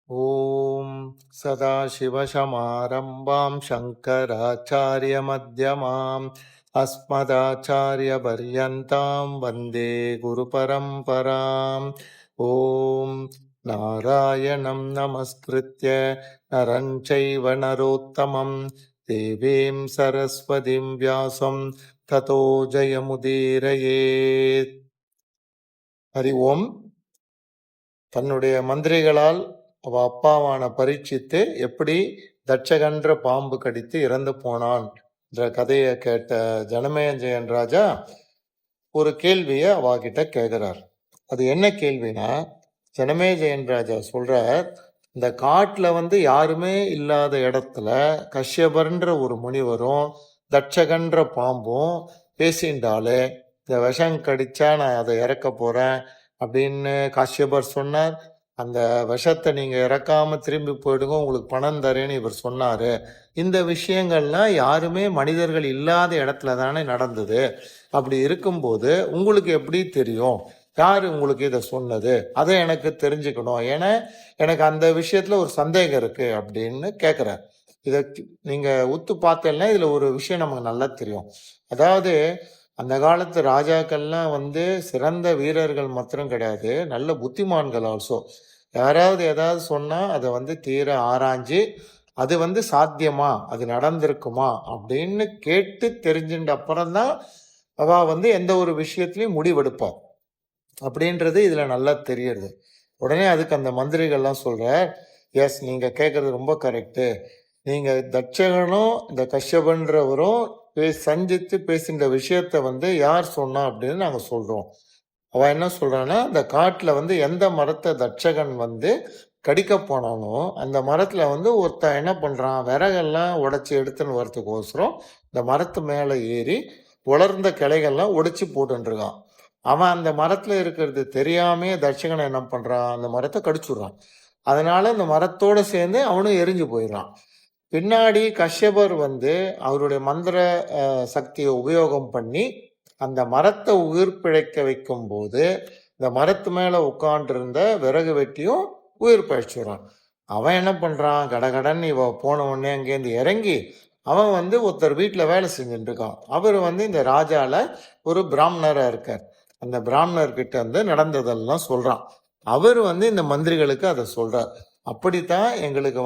ॐ सदाशिवसमारम्भां शङ्कराचार्यमध्यमाम् अस्मदाचार्यपर्यन्तां वन्दे गुरुपरम्पराम् ॐ नारायणं नमस्कृत्य नरं चैव नरोत्तमं देवीं सरस्वतीं व्यासं ततो जयमुदीरयेत्. हरि ओम्. தன்னுடைய மந்திரிகளால் அவ அப்பாவான பரீட்சித்து எப்படி தட்சகன்ற பாம்பு கடித்து இறந்து போனான் என்ற கதையை கேட்ட ஜனமேஜயன் ராஜா ஒரு கேள்வியை அவாகிட்ட கேட்கிறார். அது என்ன கேள்வினா, ஜனமேஜயன் ராஜா சொல்றார், இந்த காட்டுல யாருமே இல்லாத இடத்துல கஷ்யபர்ன்ற ஒரு முனிவரும் தட்சகன்ற பாம்பும் பேசிண்டாலே, இந்த விஷம் கடிச்சா நான் அதை இறக்க போறேன் அப்படின்னு காஷ்யபர் சொன்னார். அந்த விஷத்தை நீங்க இறக்காம திரும்பி போயிடுங்க, உங்களுக்கு பணம் தரேன்னு இவர் சொன்னாரு. இந்த விஷயங்கள்லாம் யாருமே மனிதர்கள் இல்லாத இடத்துல தானே நடந்தது. அப்படி இருக்கும்போது உங்களுக்கு எப்படி தெரியும் யாரு உங்களுக்கு இதை சொன்னது? அதை எனக்கு தெரிஞ்சுக்கணும், ஏன்னா எனக்கு அந்த விஷயத்துல ஒரு சந்தேகம் இருக்கு அப்படின்னு கேட்கிறார். இதை நீங்க உத்து பார்த்தேன்னா இதுல ஒரு விஷயம் நமக்கு நல்லா தெரியும். அதாவது அந்த காலத்து ராஜாக்கள்லாம் சிறந்த வீரர்கள் மாத்திரம் கிடையாது, நல்ல புத்திமான்கள் ஆல்சோ. யாராவது ஏதாவது சொன்னா அதை தீர ஆராய்ஞ்சு அது சாத்தியமா, அது நடந்திருக்குமா அப்படின்னு கேட்டு தெரிஞ்சுட்ட அப்புறம்தான் அவ எந்த ஒரு விஷயத்திலையும் முடிவெடுப்பா அப்படின்றது இதுல நல்லா தெரியுது. உடனே அதுக்கு அந்த மந்திரிகள்லாம் சொல்ற, எஸ், நீங்க கேட்கறது ரொம்ப கரெக்டு. நீங்க தட்சகனும் இந்த கஷ்யபன்றவரும் சந்தித்து பேசுகின்ற விஷயத்த யார் சொன்னா அப்படின்னு நாங்க சொல்றோம். அவன் என்ன சொல்றான்னா, அந்த காட்டுல எந்த மரத்தை தட்சகன் கடிக்க போனானோ அந்த மரத்துல ஒருத்தன் என்ன பண்றான், விறகெல்லாம் உடைச்சி எடுத்துன்னு வரதுக்கோசரம் இந்த மரத்து மேல ஏறி உலர்ந்த கிளைகள்லாம் உடைச்சு போட்டுருக்கான். அவன் அந்த மரத்துல இருக்கிறது தெரியாமே தட்சகனை என்ன பண்றான், அந்த மரத்தை கடிச்சுடுறான். அதனால அந்த மரத்தோட சேர்ந்து அவனும் எரிஞ்சு போயிடுறான். பின்னாடி கஷ்யபர் அவருடைய மந்திர சக்தியை உபயோகம் பண்ணி அந்த மரத்தை உயிர் பிழைக்க வைக்கும் போது இந்த மரத்து மேல உட்காண்டிருந்த விறகு வெட்டியும் உயிர் பழிச்சுறான். அவன் என்ன பண்றான், கடகடன் இவ போன உடனே அங்கேருந்து இறங்கி அவன் ஒருத்தர் வீட்டில் வேலை செஞ்சுட்டு இருக்கான். அவர் இந்த ராஜால ஒரு பிராமணரா இருக்கார். அந்த பிராமணர்கிட்ட நடந்ததெல்லாம் சொல்றான். அவர் இந்த மந்திரிகளுக்கு அதை சொல்றார். அப்படித்தான் எங்களுக்கு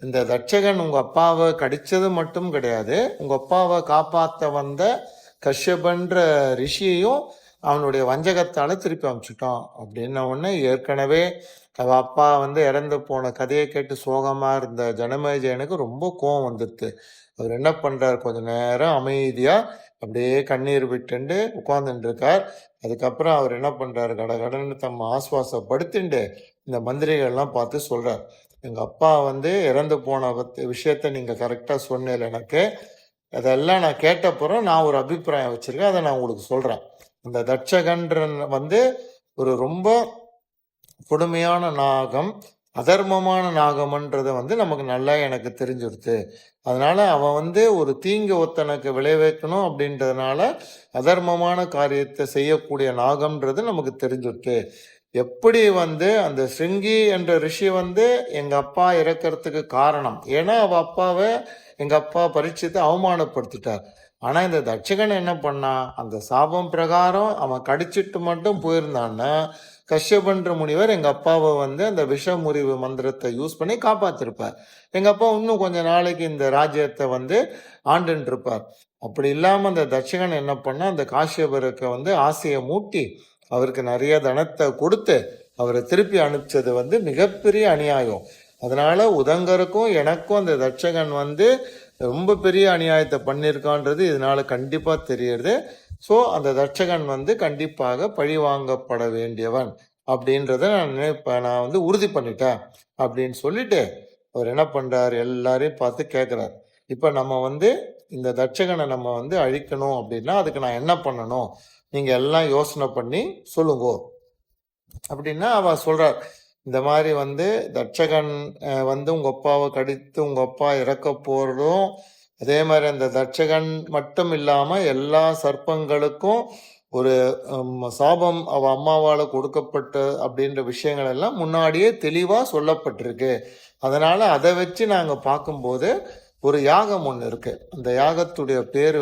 இந்த தட்சகன் உங்க அப்பாவை கடிச்சது மட்டும் கிடையாது, உங்க அப்பாவை காப்பாத்த வந்த கஷ்யபன்ற ரிஷியையும் அவனுடைய வஞ்சகத்தால திருப்பி அனுப்பிச்சுட்டான் அப்படின்ன உடனே ஏற்கனவே அவ அப்பா இறந்து போன கதையை கேட்டு சோகமா இருந்த ஜனமேஜயனுக்கு ரொம்ப கோவம் வந்துடுது. அவர் என்ன பண்றார், கொஞ்ச நேரம் அமைதியா அப்படியே கண்ணீர் விட்டுண்டு உட்கார்ந்துட்டு இருக்கார். அதுக்கப்புறம் அவர் என்ன பண்றாரு, கடகடன்னு தம்ம ஆசுவாசப்படுத்திண்டு இந்த மந்திரிகள்லாம் பார்த்து சொல்றார், எங்க அப்பா இறந்து போன விஷயத்த நீங்க கரெக்டா சொன்னீங்க எனக்கு. அதெல்லாம் நான் கேட்டப்புறம் நான் ஒரு அபிப்பிராயம் வச்சிருக்கேன், அதை நான் உங்களுக்கு சொல்றேன். இந்த தட்சகன்ற ஒரு ரொம்ப கொடுமையான நாகம், அதர்மமான நாகம்ன்றத நமக்கு நல்லா எனக்கு தெரிஞ்சிருது. அதனால அவன் ஒரு தீங்கு ஒத்தனுக்கு விளைவிக்கணும் அப்படின்றதுனால அதர்மமான காரியத்தை செய்யக்கூடிய நாகம்ன்றது நமக்கு தெரிஞ்சிருது. எப்படி அந்த ஸ்ருங்கி என்ற ரிஷி எங்க அப்பா இறக்கிறதுக்கு காரணம், ஏன்னா அவ அப்பாவை எங்க அப்பா பரீட்சித்து அவமானப்படுத்திட்டார். ஆனா இந்த தட்சகன் என்ன பண்ணா, அந்த சாபம் பிரகாரம் அவன் கடிச்சிட்டு மட்டும் போயிருந்தான்னா கஷ்யபன்ற முனிவர் எங்க அப்பாவை அந்த விஷமுறிவு மந்திரத்தை யூஸ் பண்ணி காப்பாத்திருப்பார். எங்க அப்பா இன்னும் கொஞ்ச நாளைக்கு இந்த ராஜ்யத்தை ஆண்டுன்னு இருப்பார். அப்படி இல்லாம அந்த தட்சகன் என்ன பண்ணா, அந்த காஷ்யபருக்கு ஆசையை மூட்டி அவருக்கு நிறைய தனத்தை கொடுத்து அவரை திருப்பி அனுப்பிச்சது மிகப்பெரிய அநியாயம். அதனால உதங்கருக்கும் எனக்கும் அந்த தட்சகன் ரொம்ப பெரிய அநியாயத்தை பண்ணியிருக்கான்றது இதனால கண்டிப்பா தெரியுது. ஸோ அந்த தட்சகன் கண்டிப்பாக பழி வாங்கப்பட வேண்டியவன் அப்படின்றத நான் உறுதி பண்ணிட்டேன் அப்படின்னு சொல்லிட்டு அவர் என்ன பண்றாரு, எல்லாரையும் பார்த்து கேட்கிறார், இப்ப நம்ம இந்த தட்சகனை நம்ம அழிக்கணும் அப்படின்னா அதுக்கு நான் என்ன பண்ணணும், நீங்க எல்லாம் யோசனை பண்ணி சொல்லுங்க அப்படின்னா அவ சொல்றார், இந்த மாதிரி தட்சகன் உங்க அப்பாவை கடித்து உங்க அப்பா இறக்க போறதும், அதே மாதிரி அந்த தட்சகன் மட்டும் இல்லாம எல்லா சர்ப்பங்களுக்கும் ஒரு சாபம் அவ அம்மாவால கொடுக்கப்பட்ட அப்படின்ற விஷயங்கள் எல்லாம் முன்னாடியே தெளிவா சொல்லப்பட்டிருக்கு. அதனால அதை வச்சு நாங்க பார்க்கும்போது ஒரு யாகம் ஒன்று இருக்கு. அந்த யாகத்துடைய பேரு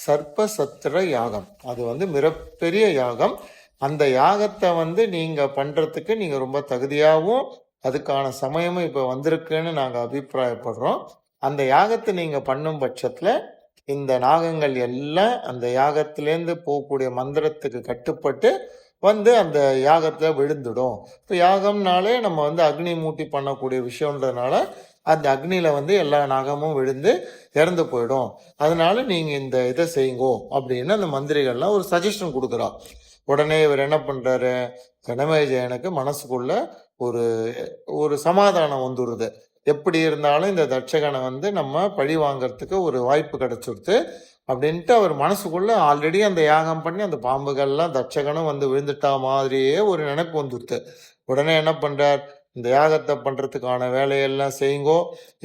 சர்ப்ப சத்திர யாகம். அது மிகப்பெரிய யாகம். அந்த யாகத்தை நீங்க பண்றதுக்கு நீங்க ரொம்ப தகுதியாகவும் அதுக்கான சமயமும் இப்ப வந்திருக்குன்னு நாங்க அபிப்பிராயப்படுறோம். அந்த யாகத்தை நீங்க பண்ணும் பட்சத்துல இந்த நாகங்கள் எல்லாம் அந்த யாகத்திலேருந்து போகக்கூடிய மந்திரத்துக்கு கட்டுப்பட்டு அந்த யாகத்துல விழுந்துடும். இப்போ யாகம்னாலே நம்ம அக்னி மூட்டி பண்ணக்கூடிய விஷயம்ன்றதுனால அந்த அக்னியில எல்லா நாகமும் விழுந்து இறந்து போயிடும். அதனால நீங்க இந்த இதை செய்யுங்கோ அப்படின்னு அந்த மந்திரிகள்லாம் ஒரு சஜஷன் கொடுக்குறா. உடனே இவர் என்ன பண்றாரு, ஜனமேஜயனுக்கு மனசுக்குள்ள ஒரு ஒரு சமாதானம் வந்துடுது. எப்படி இருந்தாலும் இந்த தட்சகனை நம்ம பழி வாங்கறதுக்கு ஒரு வாய்ப்பு கிடைச்சிருது அப்படின்ட்டு அவர் மனசுக்குள்ள ஆல்ரெடி அந்த யாகம் பண்ணி அந்த பாம்புகள்லாம் தட்சகனும் விழுந்துட்டா மாதிரியே ஒரு நினைப்பு வந்துடுது. உடனே என்ன பண்றார், இந்த யாகத்தை பண்றதுக்கான வேலையெல்லாம் செய்யுங்கோ,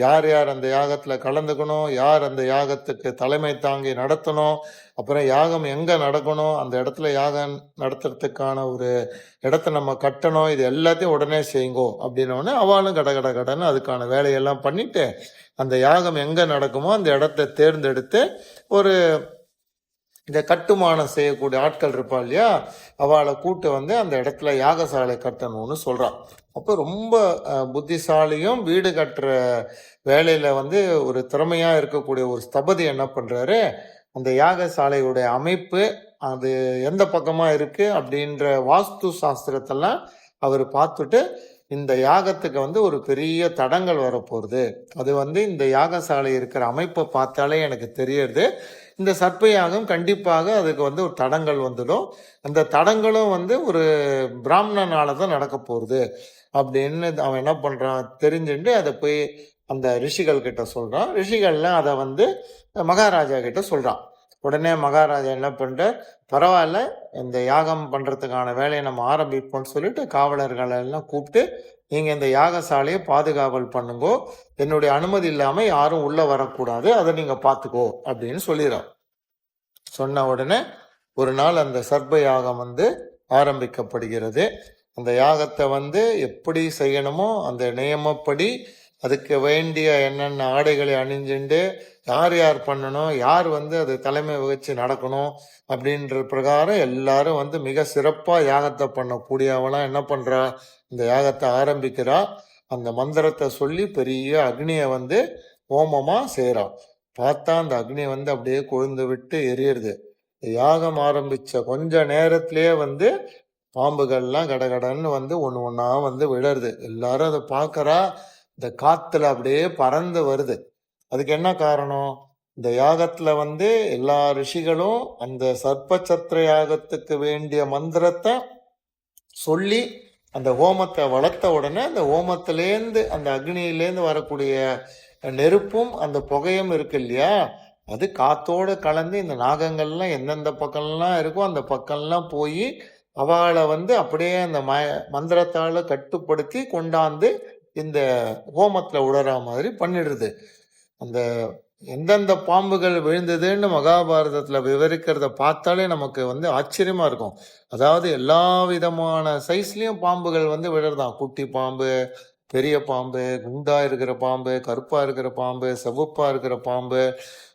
யார் யார் அந்த யாகத்துல கலந்துக்கணும், யார் அந்த யாகத்துக்கு தலைமை தாங்கி நடத்தணும், அப்புறம் யாகம் எங்க நடக்கணும், அந்த இடத்துல யாகம் நடத்துறதுக்கான ஒரு இடத்த நம்ம கட்டணும், இது எல்லாத்தையும் உடனே செய்யுங்கோ அப்படின்னோடனே அவளும் கடன்னு அதுக்கான வேலையெல்லாம் பண்ணிட்டு அந்த யாகம் எங்க நடக்குமோ அந்த இடத்த தேர்ந்தெடுத்து ஒரு இந்த கட்டுமானம் செய்யக்கூடிய ஆட்கள் இருப்பா இல்லையா, அவளை கூட்டு அந்த இடத்துல யாகசாலை கட்டணும்னு சொல்றான். அப்போ ரொம்ப புத்திசாலியும் வீடு கட்டுற வேலையில ஒரு திறமையா இருக்கக்கூடிய ஒரு ஸ்தபதி என்ன பண்றாரு, அந்த யாகசாலையுடைய அமைப்பு அது எந்த பக்கமா இருக்கு அப்படின்ற வாஸ்து சாஸ்திரத்தெல்லாம் அவர் பார்த்துட்டு இந்த யாகத்துக்கு ஒரு பெரிய தடங்கள் வரப்போகுது, அது இந்த யாகசாலை இருக்கிற அமைப்பை பார்த்தாலே எனக்கு தெரியறது, இந்த சர்ப்ப யாகம் கண்டிப்பாக அதுக்கு ஒரு தடங்கள் வந்துடும், அந்த தடங்களும் ஒரு பிராமணனால தான் நடக்க போகுது அப்படின்னு அவன் என்ன பண்றான் தெரிஞ்சுட்டு அதை போய் அந்த ரிஷிகள் கிட்ட சொல்றான். ரிஷிகள்லாம் அதை மகாராஜா கிட்ட சொல்றான். உடனே மகாராஜா என்ன பண்ற, பரவாயில்ல இந்த யாகம் பண்றதுக்கான வேலையை நம்ம ஆரம்பிப்போம்னு சொல்லிட்டு காவலர்களை எல்லாம் கூப்பிட்டு நீங்க இந்த யாகசாலையை பாதுகாவல் பண்ணுங்கோ, என்னுடைய அனுமதி இல்லாம யாரும் உள்ள வரக்கூடாது, அதை நீங்க பாத்துக்கோ அப்படின்னு சொல்லிடுறான். சொன்ன உடனே ஒரு நாள் அந்த சர்ப்ப யாகம் ஆரம்பிக்கப்படுகிறது. அந்த யாகத்தை எப்படி செய்யணுமோ அந்த நியமப்படி அதுக்கு வேண்டிய என்னென்ன ஆடைகளை அணிஞ்சுண்டு யார் யார் பண்ணணும், யார் அது தலைமை வகிச்சு நடக்கணும் அப்படின்ற பிரகாரம் எல்லாரும் மிக சிறப்பா யாகத்தை பண்ணக்கூடியவனா என்ன பண்றா, இந்த யாகத்தை ஆரம்பிக்கிறா. அந்த மந்திரத்தை சொல்லி பெரிய அக்னியை ஹோமமா செய்யறா. பார்த்தா அந்த அக்னி அப்படியே கொழுந்து விட்டு எரியுது. யாகம் ஆரம்பிச்ச கொஞ்ச நேரத்திலேயே பாம்புகள்லாம் கடகடன்னு ஒன்று ஒன்றா விழருது. எல்லாரும் அதை பார்க்கறா. இந்த காத்துல அப்படியே பறந்து வருது. அதுக்கு என்ன காரணம், இந்த யாகத்துல எல்லா ரிஷிகளும் அந்த சர்ப்பச்சத்திர யாகத்துக்கு வேண்டிய மந்திரத்தை சொல்லி அந்த ஹோமத்தை வளர்த்த உடனே அந்த ஹோமத்திலேருந்து அந்த அக்னியிலேருந்து வரக்கூடிய நெருப்பும் அந்த புகையும் இருக்கு இல்லையா, அது காத்தோட கலந்து இந்த நாகங்கள்லாம் எந்தெந்த பக்கம்லாம் இருக்கோ அந்த பக்கம்லாம் போய் அவளை அப்படியே அந்த மந்திரத்தால கட்டுப்படுத்தி கொண்டாந்து இந்த ஹோமத்துல உடற மாதிரி பண்ணிடுது. அந்த எந்தெந்த பாம்புகள் விழுந்ததுன்னு மகாபாரதத்துல விவரிக்கிறத பார்த்தாலே நமக்கு ஆச்சரியமா இருக்கும். அதாவது எல்லா விதமான சைஸ்லயும் பாம்புகள் விழுறதான். குட்டி பாம்பு, பெரிய பாம்பு, குண்டா இருக்கிற பாம்பு, கருப்பா இருக்கிற பாம்பு, செவப்பா இருக்கிற பாம்பு,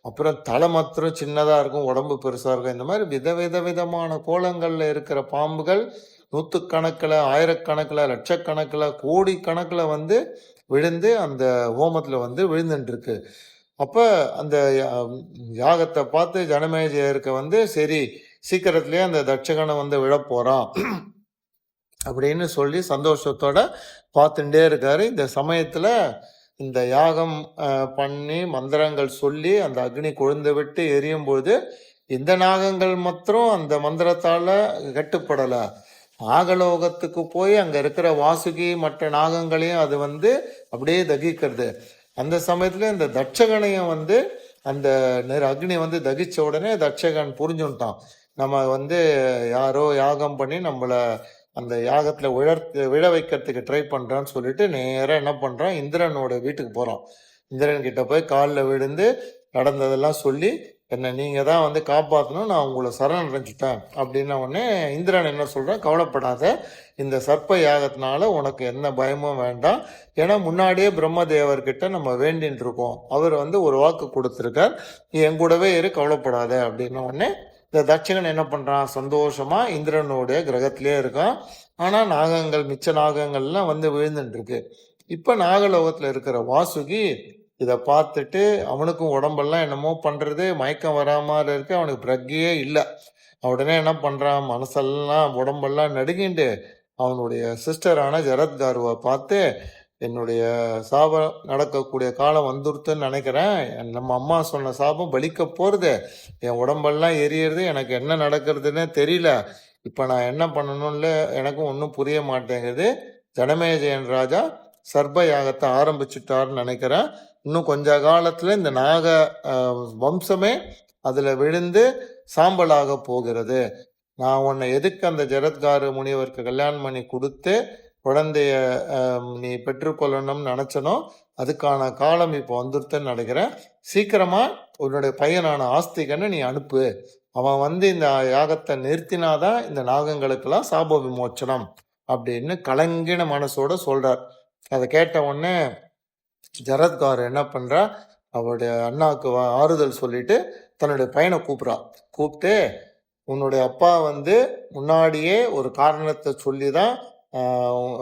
அப்புறம் தலை மாத்திரம் சின்னதா இருக்கும், உடம்பு பெருசா இருக்கும். இந்த மாதிரி விதமான கோலங்கள்ல இருக்கிற பாம்புகள் நூற்றுக்கணக்கில், ஆயிரக்கணக்கில், லட்சக்கணக்கில், கோடி கணக்கில் விழுந்து அந்த ஹோமத்துல விழுந்துட்டு இருக்கு. அப்ப அந்த யாகத்தை பார்த்து ஜனமேஜயருக்கு சரி சீக்கிரத்திலேயே அந்த தட்சகனை விழப்போறான் அப்படின்னு சொல்லி சந்தோஷத்தோட பார்த்துட்டே இருக்காரு. இந்த சமயத்துல இந்த யாகம் பண்ணி மந்திரங்கள் சொல்லி அந்த அக்னி கொழுந்து விட்டு எரியும் பொழுது இந்த நாகங்கள் மாத்திரம் அந்த மந்திரத்தால கட்டுப்படல, நாகலோகத்துக்கு போய் அங்க இருக்கிற வாசுகி மற்ற நாகங்களையும் அது அப்படியே தகிக்கிறது. அந்த சமயத்துல இந்த தட்சகனையும் அந்த அக்னி தகிச்ச உடனே தட்சகன் புரிஞ்சுட்டான், நம்ம யாரோ யாகம் பண்ணி நம்மள அந்த யாகத்துல விழ வைக்கிறதுக்கு ட்ரை பண்றான்னு சொல்லிட்டு நேரா என்ன பண்றான், இந்திரனோட வீட்டுக்கு போறான். இந்திரன் கிட்ட போய் காலில் விழுந்து நடந்ததெல்லாம் சொல்லி என்னை நீங்கள் தான் வந்து காப்பாற்றணும், நான் உங்களை சரணடைஞ்சிட்டேன் அப்படின்ன உடனே இந்திரன் என்ன சொல்கிறான், கவலைப்படாத, இந்த சர்ப்ப யாகத்தினால உனக்கு எந்த பயமும் வேண்டாம். ஏன்னா முன்னாடியே பிரம்மதேவர்கிட்ட நம்ம வேண்டின்னு இருக்கோம், அவர் வந்து ஒரு வாக்கு கொடுத்துருக்கார், நீ என் கூடவே இரு, கவலைப்படாத அப்படின்ன உடனே இந்த தட்சகன் என்ன பண்ணுறான், சந்தோஷமாக இந்திரனுடைய கிரகத்திலே இருக்கான். ஆனால் நாகங்கள், மிச்ச நாகங்கள்லாம் வந்து விழுந்துட்டுருக்கு. இப்போ நாகலோகத்தில் இருக்கிற வாசுகி இதை பார்த்துட்டு அவனுக்கும் உடம்பெல்லாம் என்னமோ பண்ணுறது, மயக்கம் வராமல் இருக்கு, அவனுக்கு பிரக்கையே இல்லை. உடனே என்ன பண்ணுறான், மனசெல்லாம் உடம்பெல்லாம் நடுங்கிண்டு அவனுடைய சிஸ்டரான ஜரத்காருவை பார்த்து, என்னுடைய சாபம் நடக்கக்கூடிய காலம் வந்துருத்துன்னு நினைக்கிறேன், நம்ம அம்மா சொன்ன சாபம் பலிக்க போகிறது, என் உடம்பெல்லாம் எரியறது, எனக்கு என்ன நடக்கிறதுன்னு தெரியல, இப்போ நான் என்ன பண்ணணும்னு எனக்கும் ஒன்றும் புரிய மாட்டேங்குது. ஜனமேஜயன் ராஜா சர்ப்ப யாகத்தை ஆரம்பிச்சுட்டாருன்னு நினைக்கிறேன். இன்னும் கொஞ்ச காலத்தில் இந்த நாக வம்சமே அதில் விழுந்து சாம்பலாக போகிறது. நான் உன்னை எதுக்கு அந்த ஜரத்காரு முனிவருக்கு கல்யாணம் பண்ணி கொடுத்து குழந்தைய நீ பெற்றுக்கொள்ளணும்னு நினச்சனோ அதுக்கான காலம் இப்போ வந்துருத்துன்னு நினைக்கிறேன். சீக்கிரமாக உன்னுடைய பையனான ஆஸ்திகனை நீ அனுப்பு, அவன் வந்து இந்த யாகத்தை நிறுத்தினாதான் இந்த நாகங்களுக்கெல்லாம் சாப விமோச்சனம் அப்படின்னு கலங்கின மனசோட சொல்றார். அதை கேட்ட உடனே ஜரத்கார் என்ன பண்றா, அவருடைய அண்ணாவுக்கு ஆறுதல் சொல்லிட்டு தன்னுடைய பையனை கூப்பிட்டு, உன்னுடைய அப்பா வந்து முன்னாடியே ஒரு காரணத்தை சொல்லி தான்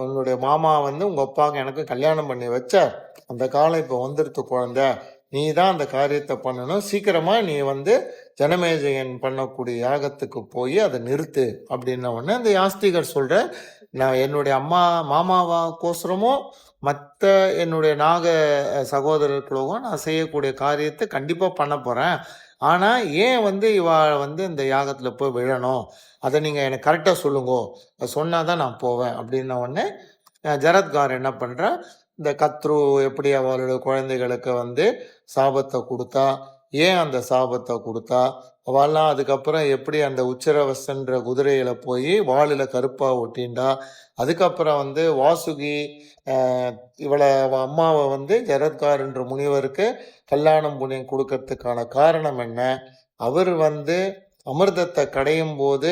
உன்னுடைய மாமா வந்து உங்க அப்பாவுக்கு எனக்கு கல்யாணம் பண்ணி வச்சார், அந்த காலம் இப்போ வந்துடுத்து குழந்தை, நீ தான் அந்த காரியத்தை பண்ணணும், சீக்கிரமா நீ வந்து ஜனமேஜயன் பண்ணக்கூடிய யாகத்துக்கு போய் அதை நிறுத்து அப்படின்ன உடனே அந்த யாஸ்திகர் சொல்ற, நான் என்னுடைய மாமாவாக்கோசரமோ மற்ற என்னுடைய நாக சகோதரர்களுக்கும் நான் செய்யக்கூடிய காரியத்தை கண்டிப்பாக பண்ண போகிறேன், ஆனால் ஏன் வந்து இவள் வந்து இந்த யாகத்தில் போய் விழணும், அதை நீங்கள் எனக்கு கரெக்டாக சொல்லுங்கோ, சொன்னால் தான் நான் போவேன் அப்படின்ன உடனே ஜரத்கார் என்ன பண்ணுறா, இந்த கத்ரு எப்படி அவளுடைய குழந்தைகளுக்கு வந்து சாபத்தை கொடுத்தா, ஏன் அந்த சாபத்தை கொடுத்தா, அவெல்லாம் அதுக்கப்புறம் எப்படி அந்த உச்சரவசன்ற குதிரையில போய் வாளில் கருப்பாக ஒட்டிண்டா, அதுக்கப்புறம் வந்து வாசுகி இவளை அம்மாவை வந்து ஜரத்கார் என்ற முனிவருக்கு கல்யாணம் பண்ணி கொடுக்கறதுக்கான காரணம் என்ன, அவர் வந்து அமிர்தத்தை கடையும் போது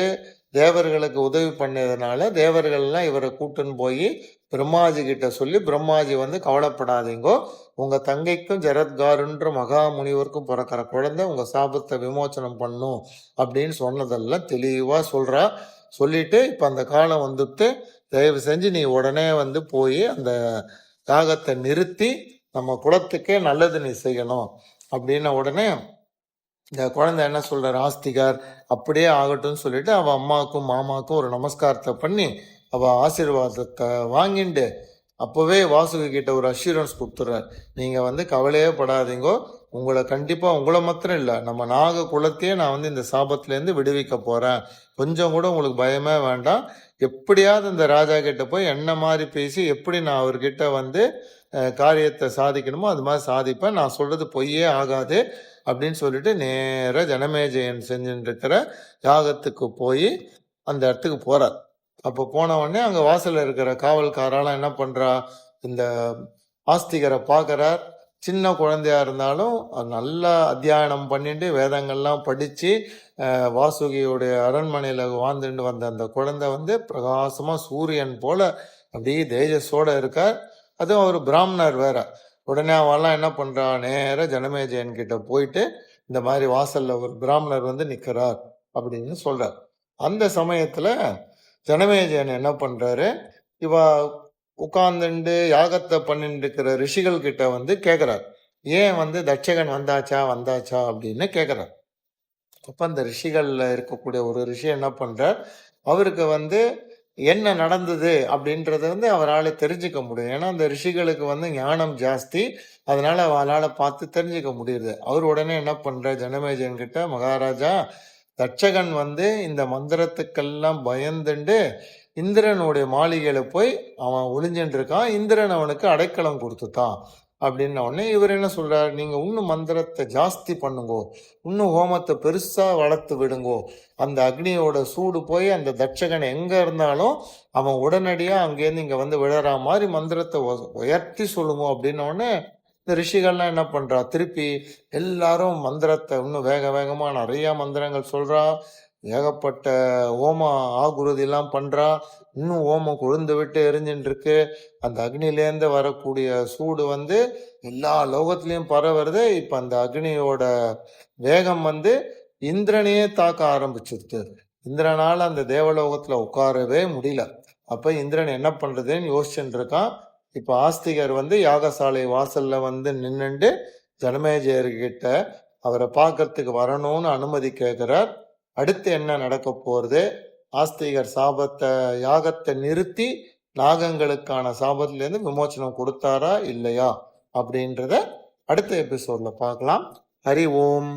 தேவர்களுக்கு உதவி பண்ணதுனால தேவர்கள்லாம் இவரை கூட்டுன்னு போய் பிரம்மாஜி கிட்ட சொல்லி, பிரம்மாஜி வந்து கவலைப்படாதீங்கோ, உங்க தங்கைக்கும் ஜரத்காருன்ற மகா முனிவருக்கும் பிறக்கிற குழந்தை உங்க சாபத்தை விமோச்சனம் பண்ணும் அப்படின்னு சொன்னதெல்லாம் தெளிவா சொல்றா. சொல்லிட்டு இப்ப அந்த காலம் வந்துட்டு, தயவு செஞ்சு நீ உடனே வந்து போய் அந்த யாகத்தை நிறுத்தி நம்ம குலத்துக்கே நல்லது நீ செய்யணும் அப்படின்ன உடனே இந்த குழந்தை என்ன சொல்றாரு, ஆஸ்திகார் அப்படியே ஆகட்டும்னு சொல்லிட்டு அவ அம்மாவுக்கும் மாமாவுக்கும் ஒரு நமஸ்காரத்தை பண்ணி அவ ஆசீர்வாதத்தை வாங்கிண்டு அப்போவே வாசுகி கிட்ட ஒரு அஷூரன்ஸ் கொடுத்துட்றார், நீங்க வந்து கவலையே படாதீங்கோ, உங்களை கண்டிப்பா உங்களை மாத்திரம் இல்லை நம்ம நாக குலத்தையே நான் வந்து இந்த சாபத்திலேருந்து விடுவிக்க போறேன், கொஞ்சம் கூட உங்களுக்கு பயமே வேண்டாம், எப்படியாவது இந்த ராஜா கிட்ட போய் என்ன மாதிரி பேசி எப்படி நான் அவர்கிட்ட வந்து காரியத்தை சாதிக்கணுமோ அது மாதிரி சாதிப்பேன், நான் சொல்றது பொய்யே ஆகாது அப்படின்னு சொல்லிட்டு நேராக ஜனமேஜயன் செஞ்சுட்டு இருக்கிற யாகத்துக்கு போய் அந்த இடத்துக்கு போறார். அப்போ போன உடனே அங்கே வாசலில் இருக்கிற காவல்காரெல்லாம் என்ன பண்றா, இந்த ஆஸ்திகரை பார்க்குறார், சின்ன குழந்தையா இருந்தாலும் நல்லா அத்தியாயனம் பண்ணிட்டு வேதங்கள்லாம் படித்து வாசுகியோடைய அரண்மனையில் வாழ்ந்துட்டு வந்த அந்த குழந்தை வந்து பிரகாசமாக சூரியன் போல அப்படியே தேஜஸோட இருக்கார், அதுவும் அவர் பிராமணர் வேற. உடனே அவெல்லாம் என்ன பண்றா, நேராக ஜனமேஜயன் கிட்ட போயிட்டு இந்த மாதிரி வாசல்ல ஒரு பிராமணர் வந்து நிற்கிறார் அப்படின்னு சொல்றார். அந்த சமயத்துல ஜனமேஜயன் என்ன பண்றாரு, இவ உட்கார்ந்துண்டு யாகத்தை பண்ணிட்டு இருக்கிற ரிஷிகள் கிட்ட வந்து கேட்கிறார், ஏன் வந்து தட்சகன் வந்தாச்சா அப்படின்னு கேட்கிறார். அப்ப அந்த ரிஷிகள்ல இருக்கக்கூடிய ஒரு ரிஷி என்ன பண்றார், அவருக்கு வந்து என்ன நடந்தது அப்படின்றத வந்து அவரால் தெரிஞ்சுக்க முடியும், ஏன்னா அந்த ரிஷிகளுக்கு வந்து ஞானம் ஜாஸ்தி, அதனால அவரால் பார்த்து தெரிஞ்சுக்க முடியுது. அவர் உடனே என்ன பண்ற, ஜனமேஜயன் கிட்ட, மகாராஜா தட்சகன் வந்து இந்த மந்திரத்துக்கெல்லாம் பயந்துண்டு இந்திரனுடைய மாளிகையில போய் அவன் ஒளிஞ்சுட்டு இருக்கான், இந்திரன் அவனுக்கு அடைக்கலம் கொடுத்துட்டான் அப்படின்ன உடனே இவர் என்ன சொல்றாரு, நீங்க இன்னும் மந்திரத்தை ஜாஸ்தி பண்ணுங்கோ, இன்னும் ஹோமத்தை பெருசா வளர்த்து விடுங்கோ, அந்த அக்னியோட சூடு போய் அந்த தட்சகன் எங்க இருந்தாலும் அவன் உடனடியா அங்கேருந்து இங்க வந்து விழற மாதிரி மந்திரத்தை உயர்த்தி சொல்லுங்க அப்படின்ன உடனே இந்த ரிஷிகள்லாம் என்ன பண்றா, திருப்பி எல்லாரும் மந்திரத்தை இன்னும் வேக வேகமா நிறைய மந்திரங்கள் சொல்றா, ஏகப்பட்ட ஓம ஆகுருதி எல்லாம் பண்றா, இன்னும் ஓமம் கொழுந்து விட்டு எரிஞ்சுட்டு இருக்கு. அந்த அக்னிலேருந்து வரக்கூடிய சூடு எல்லா லோகத்திலையும் பரவுறது. இப்ப அந்த அக்னியோட வேகம் இந்திரனையே தாக்க ஆரம்பிச்சிருது. இந்திரனால அந்த தேவலோகத்துல உட்காரவே முடியல. அப்ப இந்திரன் என்ன பண்றதுன்னு யோசிச்சுட்டு இருக்கான். இப்ப ஆஸ்திகர் யாகசாலை வாசல்ல நின்னுண்டு ஜனமேஜயர்கிட்ட அவரை பார்க்கறதுக்கு வரணும்னு அனுமதி கேட்கிறார். அடுத்து என்ன நடக்க போறது, ஆஸ்திகர் யாகத்தை நிறுத்தி நாகங்களுக்கான சாபத்திலிருந்து விமோச்சனம் கொடுத்தாரா இல்லையா அப்படின்றத அடுத்த எபிசோட்ல பார்க்கலாம். ஹரி ஓம்.